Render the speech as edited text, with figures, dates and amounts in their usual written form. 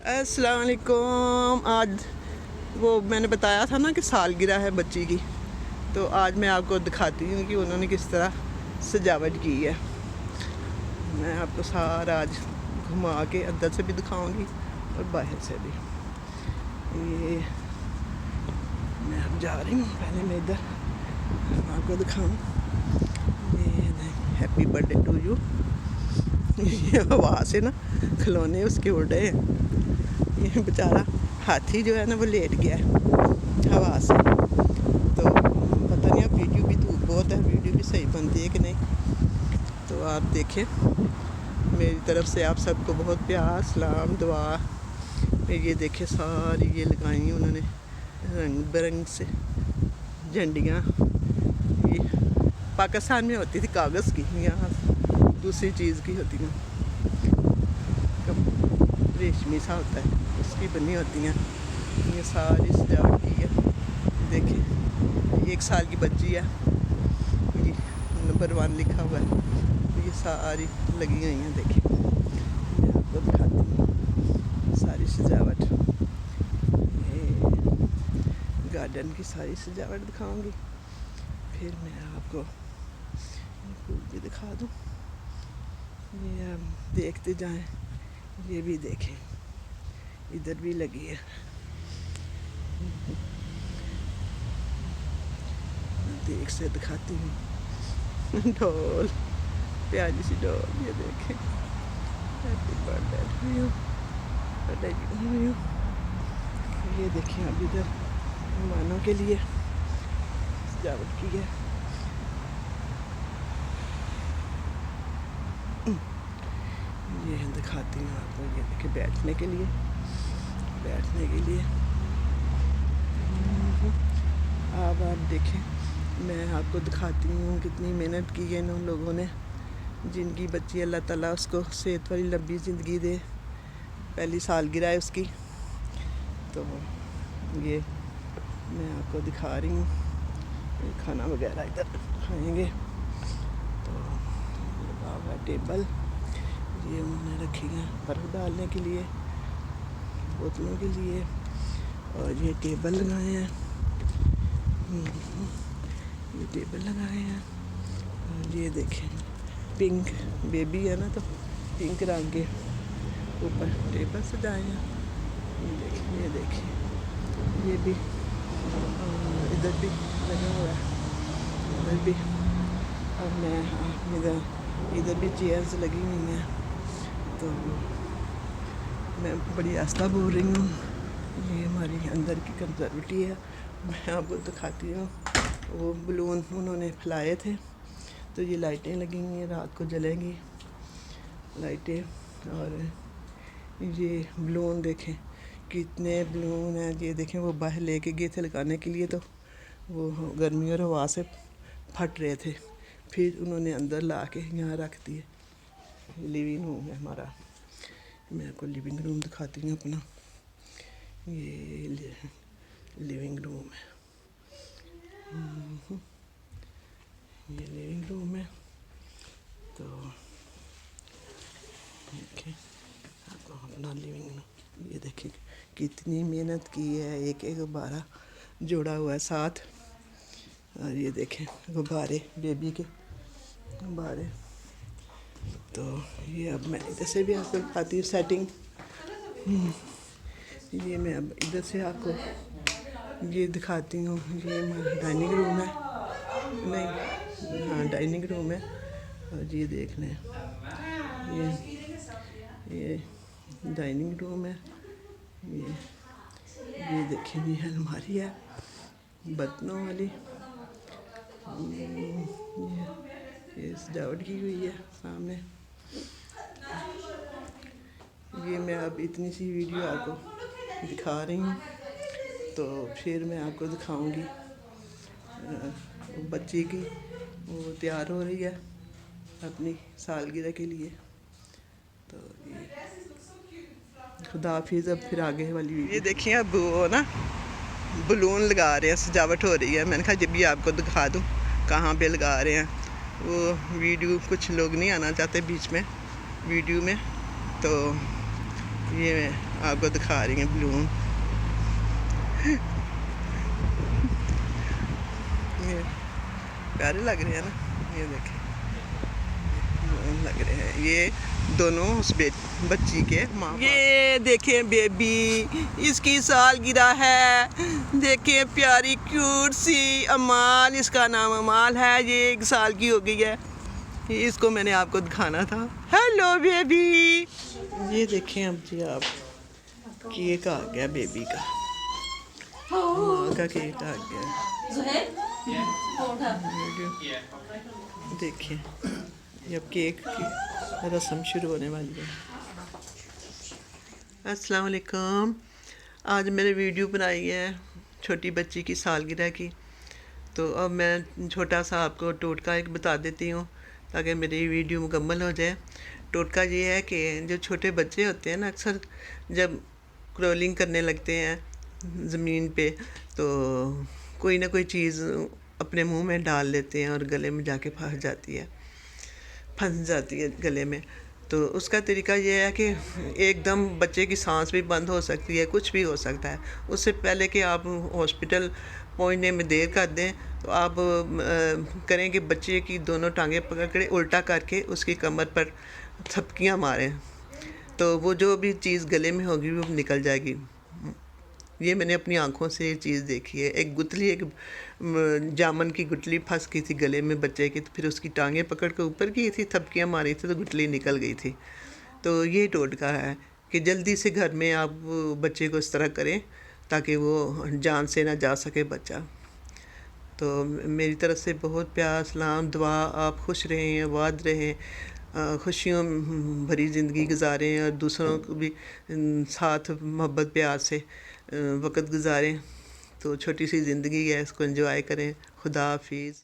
अस्सलाम वालेकुम। आज वो मैंने बताया था ना कि सालगिरह है बच्ची की, तो आज मैं आपको दिखाती हूँ कि उन्होंने किस तरह सजावट की है। मैं आपको सारा आज घुमा के अंदर से भी दिखाऊंगी और बाहर से भी। ये मैं अब जा रही हूँ, पहले मैं इधर आपको दिखाऊँ। ये हैप्पी बर्थडे टू यू। ये हवा से ना खिलौने उसके उड़े हैं। ये बेचारा हाथी जो है ना वो लेट गया है हवा से। तो पता नहीं अब वीडियो भी धूप बहुत है, वीडियो भी सही बनती है कि नहीं। तो आप देखें, मेरी तरफ से आप सबको बहुत प्यार, सलाम, दुआ। ये देखे सारी ये लगाई उन्होंने रंग बिरंग से झंडियाँ। ये पाकिस्तान में होती थी कागज़ की, यहाँ दूसरी चीज़ की होती हैं, रेशमी सा होता है उसकी बनी होती हैं। ये सारी सजावट की है। देखिए 1 साल की बच्ची है, ये नंबर 1 लिखा हुआ है। ये सारी लगी हुई हैं। देखिए मैं आपको दिखाती हूँ सारी सजावट। ये गार्डन की सारी सजावट दिखाऊंगी, फिर मैं आपको फूल भी दिखा दूँ। ये आप देखते जाएं, ये भी देखें, इधर भी लगी है। देख से दिखाती हूँ ढोल, प्यारी सी ढोल। ये देखें, happy birthday to you, birthday to you. ये देखिए अब इधर मेहमानों के लिए सजावट की है। ये दिखाती हूँ आपको। ये देखिए बैठने के लिए, अब आप देखें, मैं आपको दिखाती हूँ कितनी मेहनत की है इन लोगों ने। जिनकी बच्ची अल्लाह ताला उसको सेहत वाली लंबी ज़िंदगी दे, पहली सालगिरह है उसकी। तो ये मैं आपको दिखा रही हूँ, खाना वगैरह इधर खाएंगे। तो लगा हुआ टेबल, ये उन्होंने रखी है बर्फ़ डालने के लिए, बोतलों के लिए। और ये टेबल लगाए हैं, ये टेबल लगाए हैं। और ये देखें पिंक बेबी है ना, तो पिंक रंग के ऊपर टेबल सजाए हैं। ये देखिए ये भी, इधर भी लगा हुआ है, इधर भी। और मैं इधर भी चेयर्स लगी हुई हैं। तो मैं बड़ी आस्था बोल रही हूँ। ये हमारी अंदर की कंजर्वेटी है। मैं आपको दिखाती हूँ, वो बलून उन्होंने फैलाए थे, तो ये लाइटें लगी हुई हैं, रात को जलेंगी लाइटें। और ये बलून देखें कितने बलून हैं। ये देखें वो बाहर लेके गए थे लगाने के लिए, तो वो गर्मी और हवा से फट रहे थे, फिर उन्होंने अंदर ला के यहाँ रख दिए। लिविंग रूम है हमारा। मैं आपको लिविंग रूम दिखाती हूँ अपना। ये लिविंग रूम है, ये लिविंग रूम है। तो देखिए आपको अपना लिविंग रूम, ये देखिए कितनी मेहनत की है। एक एक गुब्बारा जोड़ा हुआ है साथ। और ये देखें गुब्बारे, बेबी के गुब्बारे। तो ये अब मैं इधर से भी आपको दिखाती हूँ सेटिंग। ये मैं अब इधर से आपको ये दिखाती हूँ। ये डाइनिंग रूम है, नहीं हाँ डाइनिंग रूम है। और ये देख लें, ये डाइनिंग रूम है। ये देखें, ये अलमारी है बर्तनों वाली। ये सजावट की हुई है सामने। ये मैं अब इतनी सी वीडियो आपको दिखा रही हूँ, तो फिर मैं आपको दिखाऊंगी बच्ची की, वो तैयार हो रही है अपनी सालगिरह के लिए। तो ये खुदा हाफिज़। अब फिर आगे वाली वीडियो। ये देखिए अब वो ना बलून लगा रहे हैं, सजावट हो रही है। मैंने कहा जब भी आपको दिखा दूँ कहाँ पे लगा रहे हैं। वो वीडियो कुछ लोग नहीं आना चाहते बीच में वीडियो में, तो ये आपको दिखा रही हैं बलून। ये प्यारे लग रहे हैं ना, ये देखें बलून लग रहे हैं। ये दोनों उस बच्ची के माँ। ये देखें बेबी, इसकी सालगिरह है। देखें प्यारी क्यूट सी अमाल, इसका नाम अमाल है। ये 1 साल की हो गई है। इसको मैंने आपको दिखाना था। Hello baby. ये देखें अब जी आप, केक आ गया बेबी का, माँ का केक आ गया। देखिए ये अब केक की रस्म शुरू होने वाली है। अस्सलाम वालेकुम। आज मैंने वीडियो बनाई है छोटी बच्ची की सालगिरह की। तो अब मैं छोटा सा आपको टोटका एक बता देती हूँ ताकि मेरी वीडियो मुकम्मल हो जाए। टोटका ये है कि जो छोटे बच्चे होते हैं ना, अक्सर जब क्रॉलिंग करने लगते हैं ज़मीन पे तो कोई ना कोई चीज़ अपने मुंह में डाल लेते हैं और गले में जाके फंस जाती है गले में। तो उसका तरीका ये है कि एकदम बच्चे की सांस भी बंद हो सकती है, कुछ भी हो सकता है। उससे पहले कि आप हॉस्पिटल पहुंचने में देर कर दें तो आप करें कि बच्चे की दोनों टांगें पकड़ उल्टा करके उसकी कमर पर थपकियां मारें, तो वो जो भी चीज़ गले में होगी वो निकल जाएगी। ये मैंने अपनी आंखों से ये चीज़ देखी है। एक जामन की गुठली फंस गई थी गले में बच्चे की, तो फिर उसकी टांगें पकड़ के ऊपर की थी, थपकियां मारी थी तो गुठली निकल गई थी। तो ये टोटका है कि जल्दी से घर में आप बच्चे को इस तरह करें ताकि वो जान से ना जा सके बच्चा। तो मेरी तरफ से बहुत प्यार, सलाम, दुआ। आप खुश रहें, आबाद रहें, खुशियों भरी ज़िंदगी गुजारें और दूसरों को भी साथ मोहब्बत प्यार से वक़्त गुजारें। तो छोटी सी ज़िंदगी है, इसको एंजॉय करें। खुदा हाफिज़।